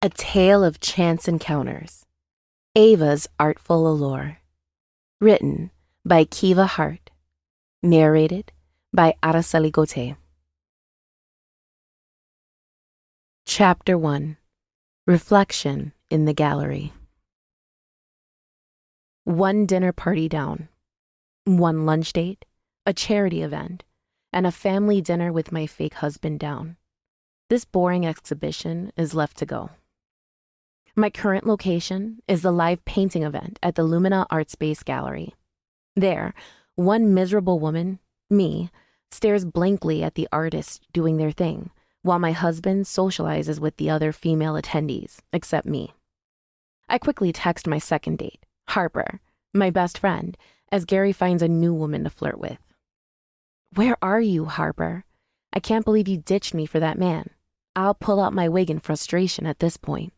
A Tale of Chance Encounters. Ava's Artful Allure. Written by Kiva Hart. Narrated by Artful. Chapter 1. Reflection in the Gallery. One dinner party down. One lunch date, a charity event, and a family dinner with my fake husband down. This boring exhibition is left to go. My current location is the live painting event at the Lumina Art Space Gallery. There, one miserable woman, me, stares blankly at the artists doing their thing, while my husband socializes with the other female attendees, except me. I quickly text my second date, Harper, my best friend, as Gary finds a new woman to flirt with. "Where are you, Harper? I can't believe you ditched me for that man. I'll pull out my wig in frustration at this point."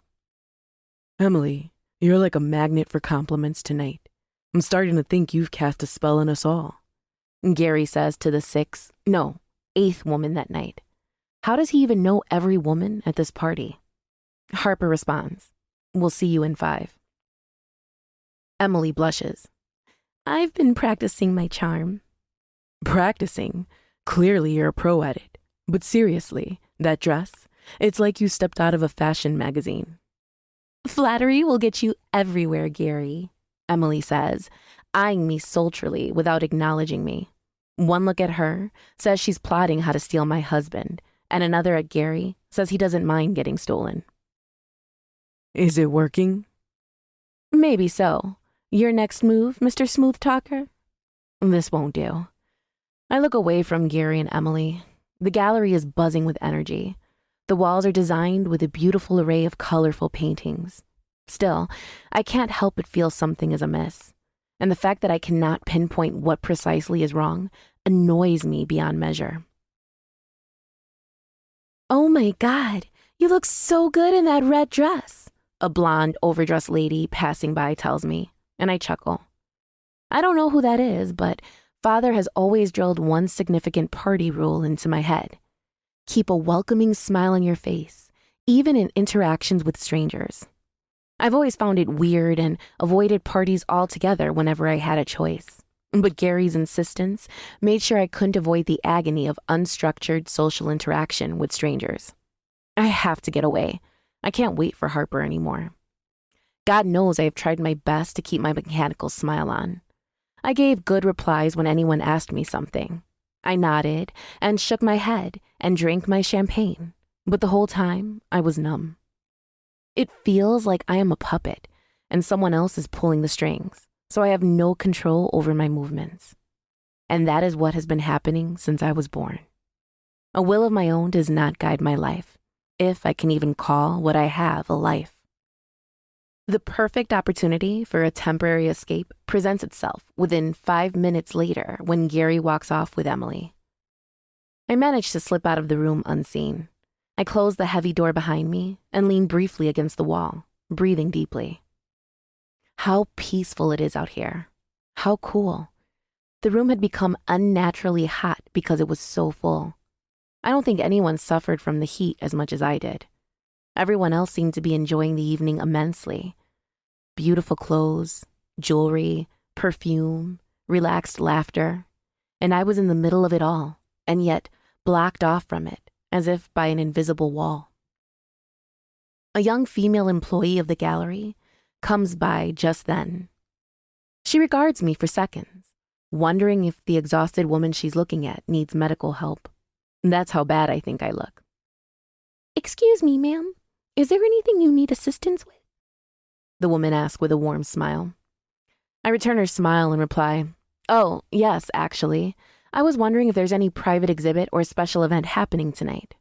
"Emily, you're like a magnet for compliments tonight. I'm starting to think you've cast a spell on us all," Gary says to the eighth woman that night. How does he even know every woman at this party? Harper responds, "We'll see you in 5. Emily blushes. "I've been practicing my charm." "Practicing? Clearly you're a pro at it. But seriously, that dress, it's like you stepped out of a fashion magazine." "Flattery will get you everywhere, Gary," Emily says, eyeing me sultrily without acknowledging me. One look at her says she's plotting how to steal my husband, and another at Gary says he doesn't mind getting stolen. "Is it working?" "Maybe so. Your next move, Mr. Smooth Talker?" This won't do. I look away from Gary and Emily. The gallery is buzzing with energy. The walls are designed with a beautiful array of colorful paintings. Still, I can't help but feel something is amiss. And the fact that I cannot pinpoint what precisely is wrong annoys me beyond measure. "Oh my God, you look so good in that red dress," a blonde, overdressed lady passing by tells me, and I chuckle. I don't know who that is, but Father has always drilled one significant party rule into my head. Keep a welcoming smile on your face, even in interactions with strangers. I've always found it weird and avoided parties altogether whenever I had a choice. But Gary's insistence made sure I couldn't avoid the agony of unstructured social interaction with strangers. I have to get away. I can't wait for Harper anymore. God knows I have tried my best to keep my mechanical smile on. I gave good replies when anyone asked me something. I nodded and shook my head and drank my champagne, but the whole time I was numb. It feels like I am a puppet and someone else is pulling the strings, so I have no control over my movements. And that is what has been happening since I was born. A will of my own does not guide my life, if I can even call what I have a life. The perfect opportunity for a temporary escape presents itself within 5 minutes later when Gary walks off with Emily. I manage to slip out of the room unseen. I close the heavy door behind me and lean briefly against the wall, breathing deeply. How peaceful it is out here. How cool. The room had become unnaturally hot because it was so full. I don't think anyone suffered from the heat as much as I did. Everyone else seemed to be enjoying the evening immensely. Beautiful clothes, jewelry, perfume, relaxed laughter. And I was in the middle of it all, and yet blocked off from it, as if by an invisible wall. A young female employee of the gallery comes by just then. She regards me for seconds, wondering if the exhausted woman she's looking at needs medical help. That's how bad I think I look. "Excuse me, ma'am. Is there anything you need assistance with?" the woman asks with a warm smile. I return her smile and reply, "Oh, yes, actually. I was wondering if there's any private exhibit or special event happening tonight."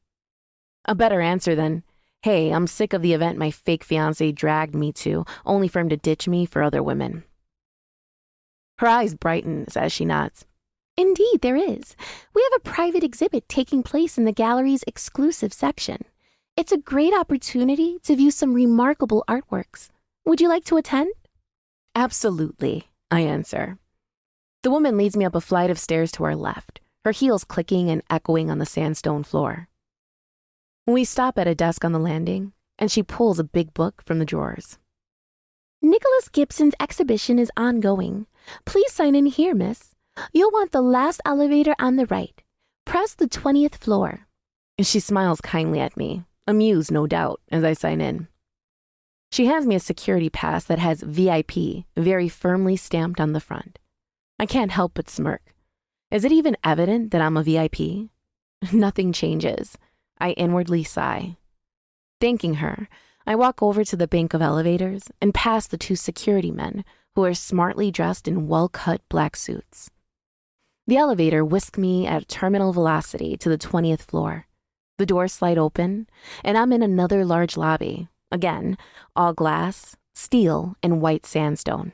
A better answer than, "Hey, I'm sick of the event my fake fiancé dragged me to, only for him to ditch me for other women." Her eyes brighten as she nods. "Indeed, there is. We have a private exhibit taking place in the gallery's exclusive section. It's a great opportunity to view some remarkable artworks. Would you like to attend?" "Absolutely," I answer. The woman leads me up a flight of stairs to our left, her heels clicking and echoing on the sandstone floor. We stop at a desk on the landing, and she pulls a big book from the drawers. Nicholas Gibson's exhibition is ongoing. Please sign in here, miss. You'll want the last elevator on the right. Press the 20th floor. She smiles kindly at me, amused no doubt, as I sign in. She hands me a security pass that has VIP very firmly stamped on the front. I can't help but smirk. Is it even evident that I'm a VIP? Nothing changes. I inwardly sigh. Thanking her, I walk over to the bank of elevators and past the two security men who are smartly dressed in well-cut black suits. The elevator whisks me at terminal velocity to the 20th floor. The doors slide open, and I'm in another large lobby, again, all glass, steel, and white sandstone.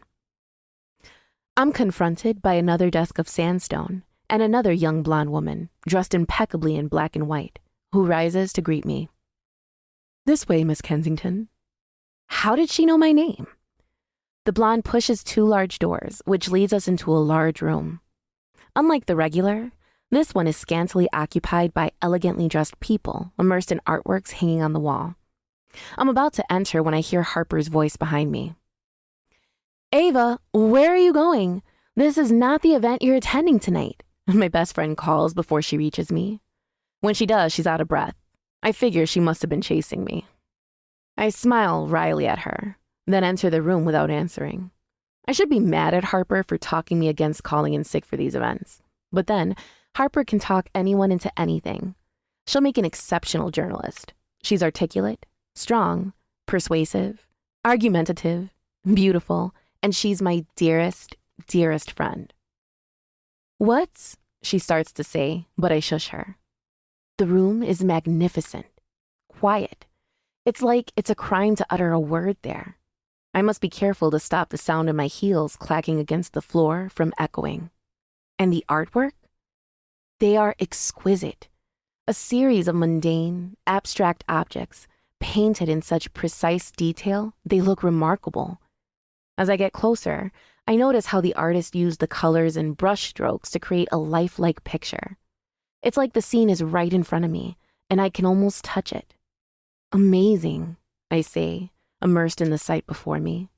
I'm confronted by another desk of sandstone and another young blonde woman, dressed impeccably in black and white, who rises to greet me. This way, Miss Kensington. How did she know my name? The blonde pushes two large doors, which leads us into a large room. Unlike the regular, this one is scantily occupied by elegantly dressed people immersed in artworks hanging on the wall. I'm about to enter when I hear Harper's voice behind me. Ava, where are you going? This is not the event you're attending tonight, my best friend calls before she reaches me. When she does, she's out of breath. I figure she must have been chasing me. I smile wryly at her, then enter the room without answering. I should be mad at Harper for talking me against calling in sick for these events. But then, Harper can talk anyone into anything. She'll make an exceptional journalist. She's articulate, strong, persuasive, argumentative, beautiful, and she's my dearest, dearest friend. What? She starts to say, but I shush her. The room is magnificent, quiet. It's like it's a crime to utter a word there. I must be careful to stop the sound of my heels clacking against the floor from echoing. And the artwork? They are exquisite. A series of mundane, abstract objects, painted in such precise detail, they look remarkable. As I get closer, I notice how the artist used the colors and brush strokes to create a lifelike picture. It's like the scene is right in front of me, and I can almost touch it. Amazing, I say, immersed in the sight before me.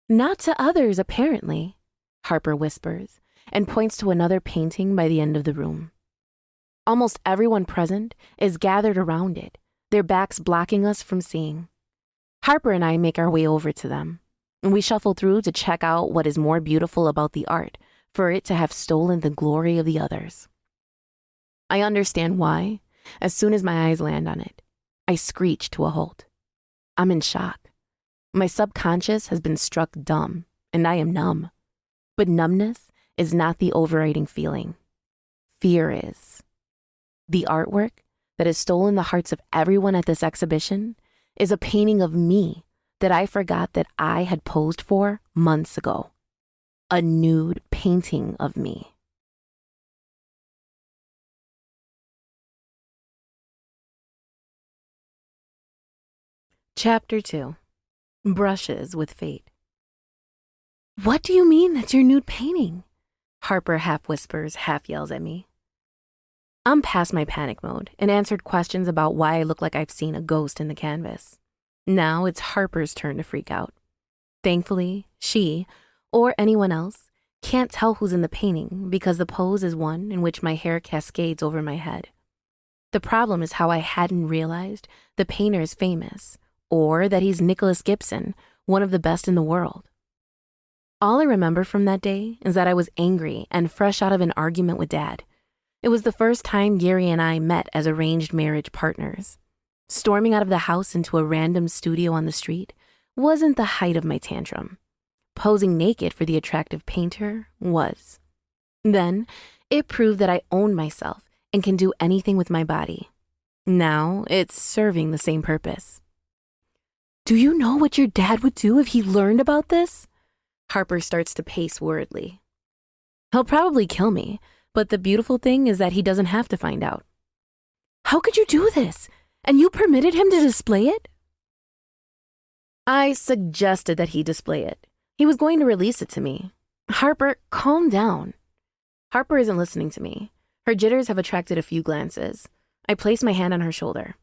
Not to others, apparently, Harper whispers, and points to another painting by the end of the room. Almost everyone present is gathered around it, their backs blocking us from seeing. Harper and I make our way over to them, and we shuffle through to check out what is more beautiful about the art for it to have stolen the glory of the others. I understand why, as soon as my eyes land on it, I screech to a halt. I'm in shock. My subconscious has been struck dumb, and I am numb. But numbness is not the overriding feeling. Fear is. The artwork that has stolen the hearts of everyone at this exhibition is a painting of me that I forgot that I had posed for months ago. A nude painting of me. Chapter 2. Brushes with Fate. What do you mean that's your nude painting? Harper half whispers, half yells at me. I'm past my panic mode and answered questions about why I look like I've seen a ghost in the canvas. Now it's Harper's turn to freak out. Thankfully, she, or anyone else, can't tell who's in the painting because the pose is one in which my hair cascades over my head. The problem is how I hadn't realized the painter is famous, or that he's Nicholas Gibson, one of the best in the world. All I remember from that day is that I was angry and fresh out of an argument with Dad. It was the first time Gary and I met as arranged marriage partners. Storming out of the house into a random studio on the street wasn't the height of my tantrum. Posing naked for the attractive painter was. Then, it proved that I own myself and can do anything with my body. Now, it's serving the same purpose. Do you know what your dad would do if he learned about this? Harper starts to pace worriedly. He'll probably kill me, but the beautiful thing is that he doesn't have to find out. How could you do this? And you permitted him to display it? I suggested that he display it. He was going to release it to me. Harper, calm down. Harper isn't listening to me. Her jitters have attracted a few glances. I place my hand on her shoulder.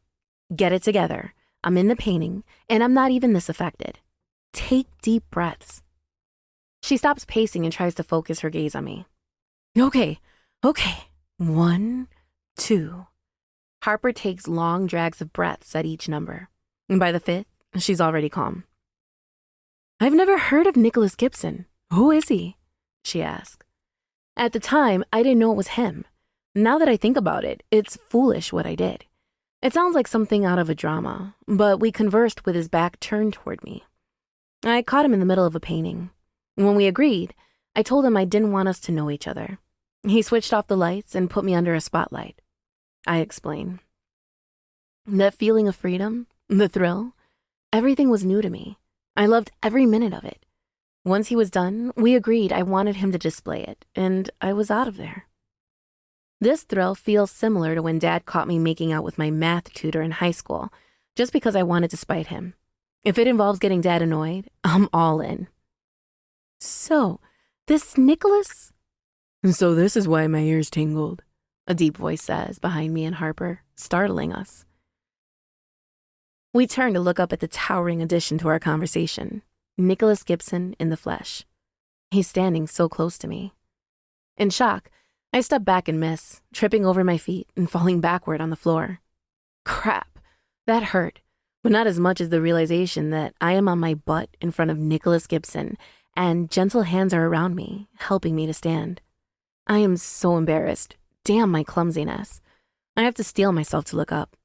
Get it together. I'm in the painting, and I'm not even this affected. Take deep breaths. She stops pacing and tries to focus her gaze on me. Okay. 1, 2. Harper takes long drags of breaths at each number, and by the 5th, she's already calm. I've never heard of Nicholas Gibson. Who is he? She asked. At the time, I didn't know it was him. Now that I think about it, it's foolish what I did. It sounds like something out of a drama, but we conversed with his back turned toward me. I caught him in the middle of a painting. When we agreed, I told him I didn't want us to know each other. He switched off the lights and put me under a spotlight. I explained. That feeling of freedom, the thrill, everything was new to me. I loved every minute of it. Once he was done, we agreed I wanted him to display it, and I was out of there. This thrill feels similar to when Dad caught me making out with my math tutor in high school, just because I wanted to spite him. If it involves getting Dad annoyed, I'm all in. So, this Nicholas? So this is why my ears tingled, A deep voice says behind me and Harper, startling us. We turn to look up at the towering addition to our conversation, Nicholas Gibson in the flesh. He's standing so close to me. In shock, I step back and miss, tripping over my feet and falling backward on the floor. Crap, that hurt, but not as much as the realization that I am on my butt in front of Nicholas Gibson and gentle hands are around me, helping me to stand. I am so embarrassed. Damn my clumsiness. I have to steel myself to look up.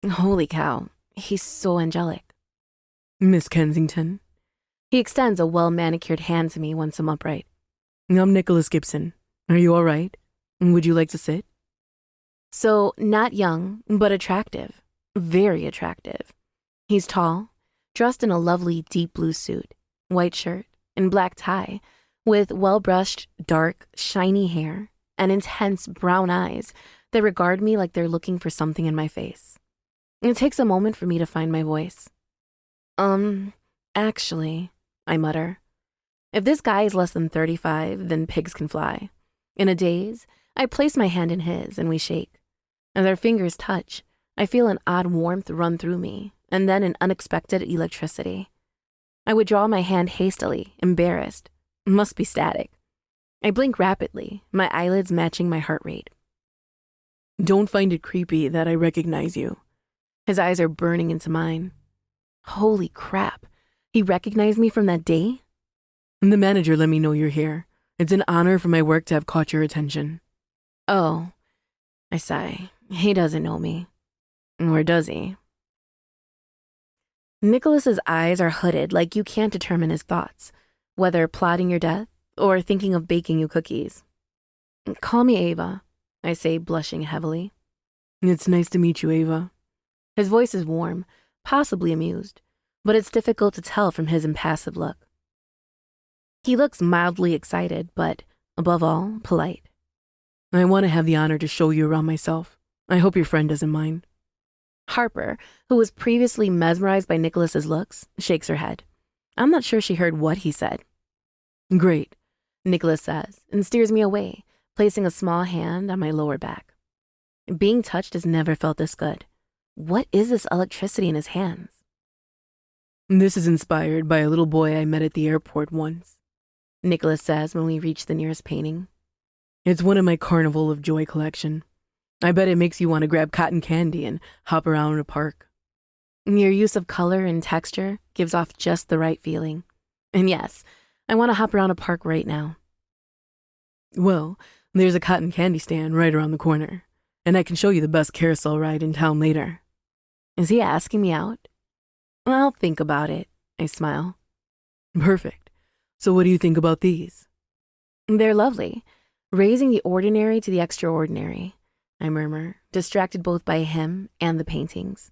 Holy cow, he's so angelic. Miss Kensington. He extends a well-manicured hand to me once I'm upright. I'm Nicholas Gibson. Are you all right? Would you like to sit? So, not young, but attractive. Very attractive. He's tall, dressed in a lovely deep blue suit, white shirt, and black tie, with well-brushed, dark, shiny hair and intense brown eyes that regard me like they're looking for something in my face. It takes a moment for me to find my voice. Actually, I mutter. If this guy is less than 35, then pigs can fly. In a daze, I place my hand in his and we shake. As our fingers touch, I feel an odd warmth run through me and then an unexpected electricity. I withdraw my hand hastily, embarrassed. Must be static. I blink rapidly, my eyelids matching my heart rate. Don't find it creepy that I recognize you. His eyes are burning into mine. Holy crap. He recognized me from that day? The manager let me know you're here. It's an honor for my work to have caught your attention. Oh, I sigh. He doesn't know me. Or does he? Nicholas's eyes are hooded like you can't determine his thoughts, whether plotting your death or thinking of baking you cookies. Call me Ava, I say, blushing heavily. It's nice to meet you, Ava. His voice is warm, possibly amused, but it's difficult to tell from his impassive look. He looks mildly excited, but, above all, polite. I want to have the honor to show you around myself. I hope your friend doesn't mind. Harper, who was previously mesmerized by Nicholas's looks, shakes her head. I'm not sure she heard what he said. Great, Nicholas says, and steers me away, placing a small hand on my lower back. Being touched has never felt this good. What is this electricity in his hands? This is inspired by a little boy I met at the airport once, Nicholas says when we reach the nearest painting. It's one of my Carnival of Joy collection. I bet it makes you want to grab cotton candy and hop around in a park. Your use of color and texture gives off just the right feeling. And yes, I want to hop around a park right now. Well, there's a cotton candy stand right around the corner, and I can show you the best carousel ride in town later. Is he asking me out? I'll think about it, I smile. Perfect. So what do you think about these? They're lovely. Raising the ordinary to the extraordinary, I murmur, distracted both by him and the paintings.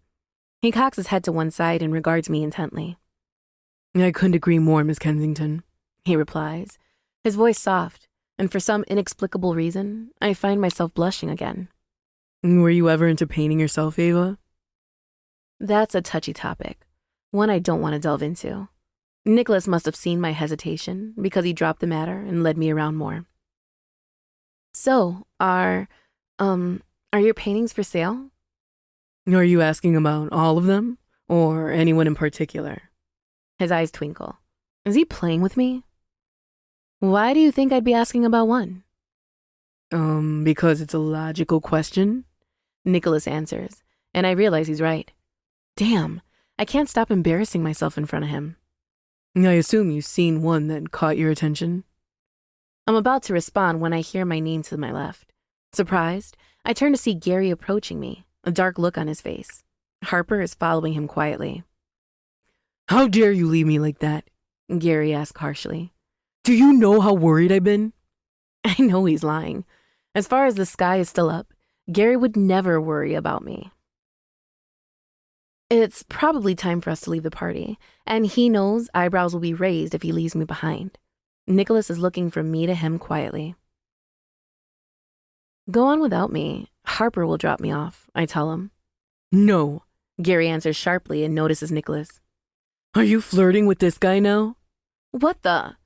He cocks his head to one side and regards me intently. I couldn't agree more, Miss Kensington, he replies, his voice soft, and for some inexplicable reason, I find myself blushing again. Were you ever into painting yourself, Ava? That's a touchy topic, one I don't want to delve into. Nicholas must have seen my hesitation because he dropped the matter and led me around more. So, are your paintings for sale? Are you asking about all of them? Or anyone in particular? His eyes twinkle. Is he playing with me? Why do you think I'd be asking about one? Because it's a logical question, Nicholas answers, and I realize he's right. Damn, I can't stop embarrassing myself in front of him. I assume you've seen one that caught your attention. I'm about to respond when I hear my name to my left. Surprised, I turn to see Gary approaching me, a dark look on his face. Harper is following him quietly. How dare you leave me like that? Gary asks harshly. Do you know how worried I've been? I know he's lying. As far as the sky is still up, Gary would never worry about me. It's probably time for us to leave the party, and he knows eyebrows will be raised if he leaves me behind. Nicholas is looking from me to him quietly. Go on without me. Harper will drop me off, I tell him. No, Gary answers sharply and notices Nicholas. Are you flirting with this guy now? What the?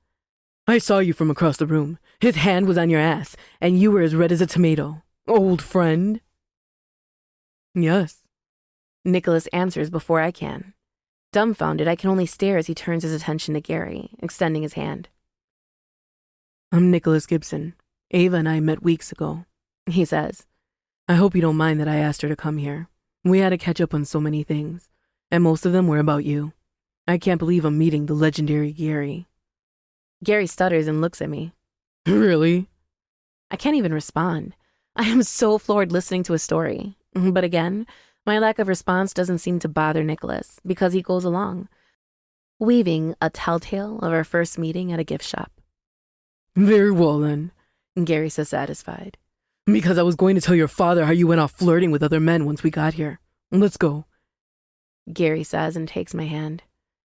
I saw you from across the room. His hand was on your ass, and you were as red as a tomato. Old friend? Yes. Nicholas answers before I can. Dumbfounded, I can only stare as he turns his attention to Gary, extending his hand. I'm Nicholas Gibson. Ava and I met weeks ago, He says. I hope you don't mind that I asked her to come here. We had to catch up on so many things, and most of them were about you. I can't believe I'm meeting the legendary Gary. Gary stutters and looks at me. Really? I can't even respond. I am so floored listening to a story. But again, my lack of response doesn't seem to bother Nicholas because he goes along, weaving a telltale of our first meeting at a gift shop. Very well then, Gary says satisfied. Because I was going to tell your father how you went off flirting with other men once we got here. Let's go, Gary says and takes my hand.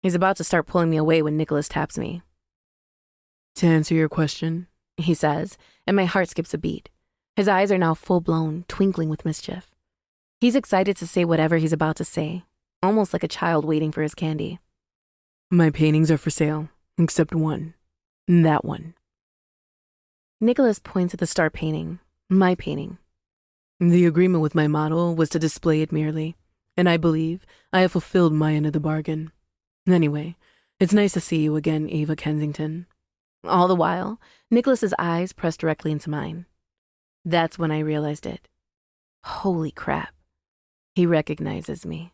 He's about to start pulling me away when Nicholas taps me. To answer your question, He says, and my heart skips a beat. His eyes are now full-blown, twinkling with mischief. He's excited to say whatever he's about to say, almost like a child waiting for his candy. My paintings are for sale, except one. That one. Nicholas points at the star painting, my painting. The agreement with my model was to display it merely, and I believe I have fulfilled my end of the bargain. Anyway, it's nice to see you again, Ava Kensington. All the while, Nicholas's eyes press directly into mine. That's when I realized it. Holy crap. He recognizes me.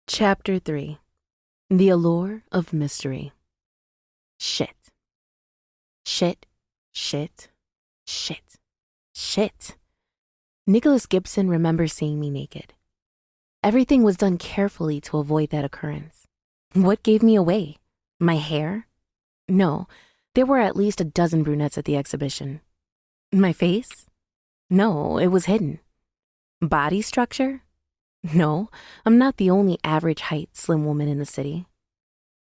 Chapter 3. The Allure of Mystery. Shit. Shit. Shit. Shit. Shit. Nicholas Gibson remembers seeing me naked. Everything was done carefully to avoid that occurrence. What gave me away? My hair? No, there were at least a dozen brunettes at the exhibition. My face? No, it was hidden. Body structure? No, I'm not the only average height slim woman in the city.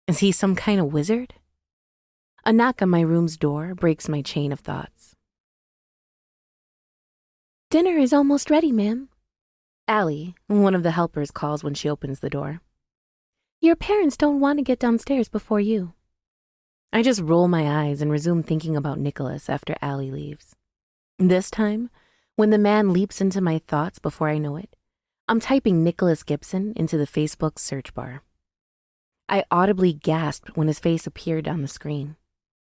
Is he some kind of wizard? A knock on my room's door breaks my chain of thoughts. Dinner is almost ready, ma'am. Allie, one of the helpers, calls when she opens the door. Your parents don't want to get downstairs before you. I just roll my eyes and resume thinking about Nicholas after Allie leaves. This time, when the man leaps into my thoughts before I know it, I'm typing Nicholas Gibson into the Facebook search bar. I audibly gasped when his face appeared on the screen.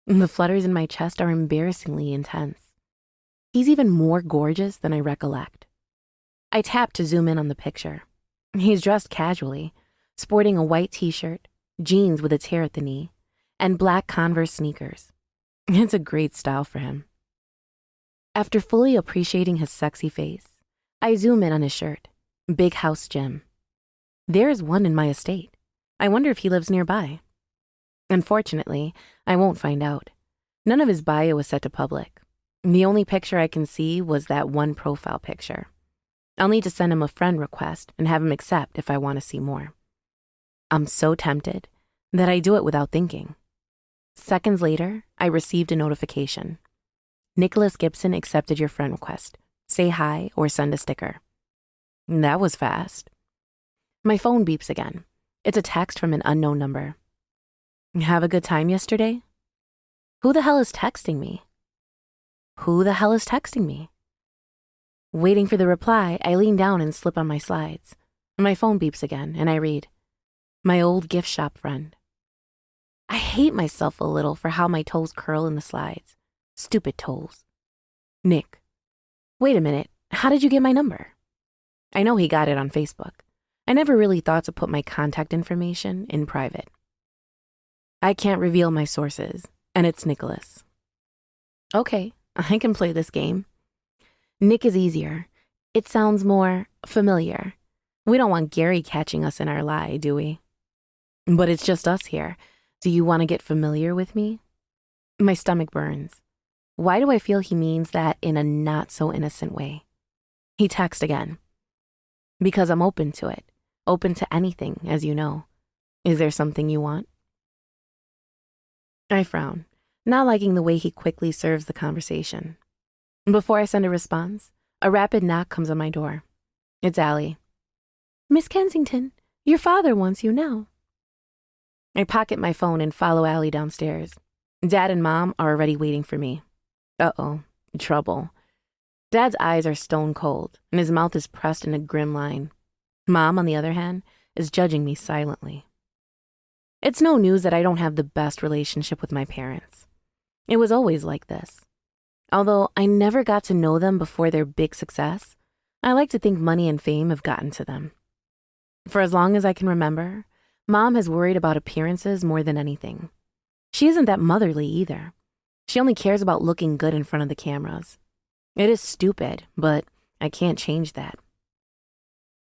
The flutters in my chest are embarrassingly intense. He's even more gorgeous than I recollect. I tap to zoom in on the picture. He's dressed casually, sporting a white t-shirt, jeans with a tear at the knee, and black Converse sneakers. It's a great style for him. After fully appreciating his sexy face, I zoom in on his shirt, Big House Gym. There's one in my estate. I wonder if he lives nearby. Unfortunately, I won't find out. None of his bio was set to public. The only picture I can see was that one profile picture. I'll need to send him a friend request and have him accept if I want to see more. I'm so tempted that I do it without thinking. Seconds later, I received a notification. Nicholas Gibson accepted your friend request. Say hi or send a sticker. That was fast. My phone beeps again. It's a text from an unknown number. Have a good time yesterday? Who the hell is texting me? Who the hell is texting me? Waiting for the reply, I lean down and slip on my slides. My phone beeps again, and I read, "My old gift shop friend." I hate myself a little for how my toes curl in the slides. Stupid toes. Nick. Wait a minute, how did you get my number? I know he got it on Facebook. I never really thought to put my contact information in private. I can't reveal my sources, and it's Nicholas. Okay, I can play this game. Nick is easier. It sounds more familiar. We don't want Gary catching us in our lie, do we? But it's just us here. Do you want to get familiar with me? My stomach burns. Why do I feel he means that in a not so innocent way? He texts again. Because I'm open to it. Open to anything, as you know. Is there something you want? I frown, not liking the way he quickly serves the conversation. Before I send a response, a rapid knock comes on my door. It's Allie. "Miss Kensington, your father wants you now." I pocket my phone and follow Allie downstairs. Dad and Mom are already waiting for me. Uh-oh, trouble. Dad's eyes are stone cold, and his mouth is pressed in a grim line. Mom, on the other hand, is judging me silently. It's no news that I don't have the best relationship with my parents. It was always like this. Although I never got to know them before their big success, I like to think money and fame have gotten to them. For as long as I can remember, Mom has worried about appearances more than anything. She isn't that motherly either. She only cares about looking good in front of the cameras. It is stupid, but I can't change that.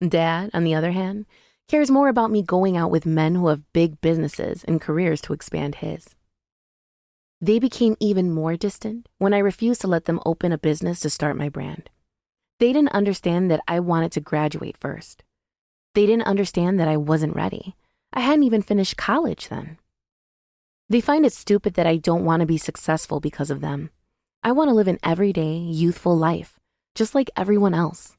Dad, on the other hand, cares more about me going out with men who have big businesses and careers to expand his. They became even more distant when I refused to let them open a business to start my brand. They didn't understand that I wanted to graduate first. They didn't understand that I wasn't ready. I hadn't even finished college then. They find it stupid that I don't want to be successful because of them. I want to live an everyday, youthful life, just like everyone else.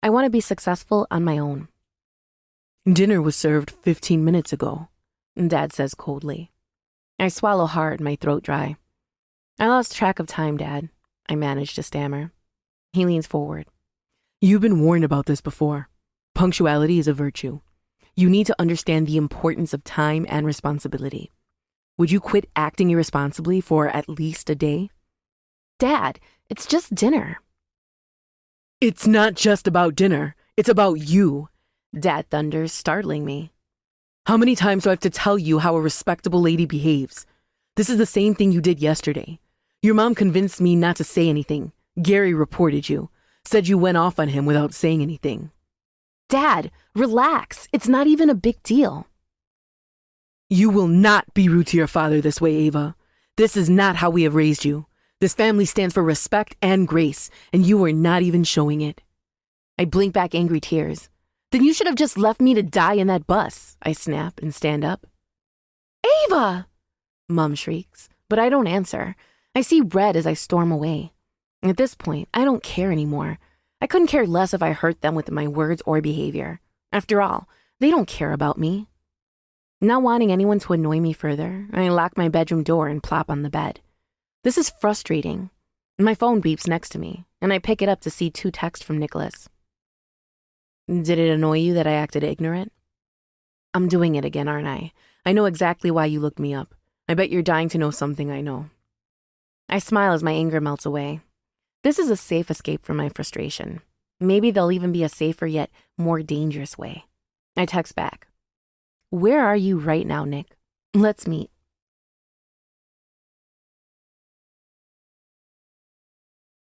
I want to be successful on my own. "Dinner was served 15 minutes ago," Dad says coldly. I swallow hard, my throat dry. "I lost track of time, Dad," I manage to stammer. He leans forward. "You've been warned about this before. Punctuality is a virtue. You need to understand the importance of time and responsibility. Would you quit acting irresponsibly for at least a day?" "Dad, it's just dinner." "It's not just about dinner. It's about you," Dad thunders, startling me. "How many times do I have to tell you how a respectable lady behaves? This is the same thing you did yesterday. Your mom convinced me not to say anything. Gary reported you, said you went off on him without saying anything." "Dad, relax. It's not even a big deal." "You will not be rude to your father this way, Ava. This is not how we have raised you. This family stands for respect and grace, and you are not even showing it." I blink back angry tears. "Then you should have just left me to die in that bus," I snap and stand up. "Ava!" Mom shrieks, but I don't answer. I see red as I storm away. At this point, I don't care anymore. I couldn't care less if I hurt them with my words or behavior. After all, they don't care about me. Not wanting anyone to annoy me further, I lock my bedroom door and plop on the bed. This is frustrating. My phone beeps next to me, and I pick it up to see 2 texts from Nicholas. "Did it annoy you that I acted ignorant?" "I'm doing it again, aren't I? I know exactly why you looked me up. I bet you're dying to know something I know." I smile as my anger melts away. This is a safe escape from my frustration. Maybe there'll even be a safer yet more dangerous way. I text back. "Where are you right now, Nick? Let's meet."